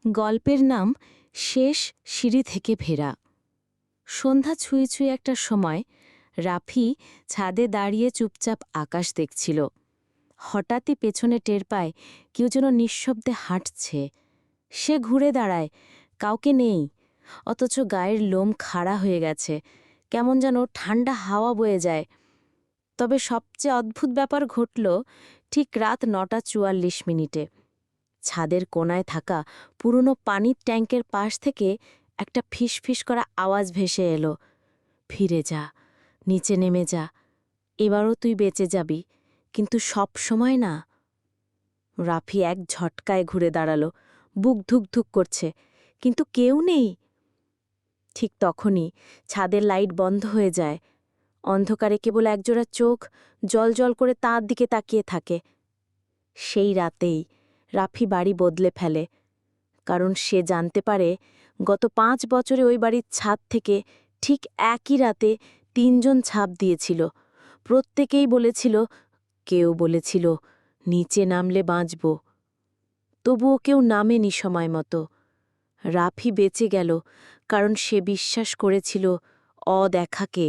গল্পের নাম শেষ সিঁড়ি থেকে ফেরা। সন্ধ্যা ছুঁয়ে ছুঁয়ে একটা সময় রাফি ছাদে দাঁড়িয়ে চুপচাপ আকাশ দেখছিল। হঠাৎই পেছনে টের পায় কেউ যেন নিঃশব্দে হাঁটছে। সে ঘুরে দাঁড়ায়, কাউকে নেই, অথচ গায়ের লোম খাড়া হয়ে গেছে, কেমন যেন ঠান্ডা হাওয়া বয়ে যায়। তবে সবচেয়ে অদ্ভুত ব্যাপার ঘটল ঠিক রাত ৯:৪৪। ছাদের কোণায় থাকা পুরনো পানির ট্যাঙ্কের পাশ থেকে একটা ফিসফিস করা আওয়াজ ভেসে এলো, ফিরে যা, নিচে নেমে যা, এবারও তুই বেঁচে যাবি, কিন্তু সব সময় না। রাফি এক ঝটকায় ঘুরে দাঁড়ালো, বুক ধুকধুক করছে, কিন্তু কেউ নেই। ঠিক তখনই ছাদের লাইট বন্ধ হয়ে যায়। অন্ধকারে কেবল একজোড়া চোখ জল করে তার দিকে তাকিয়ে থাকে। সেই রাতেই রাফি বাড়ি বদলে ফেলে, কারণ সে জানতে পারে গত ৫ বছরে ওই বাড়ির ছাদ থেকে ঠিক একই রাতে ৩ জন ছাপ দিয়েছিল। প্রত্যেকেই বলেছিল, কেউ বলেছিল নিচে নামলে বাঁচব। তবুও কেউ নামেনি সময় মতো। রাফি বেঁচে গেল কারণ সে বিশ্বাস করেছিল অদেখাকে।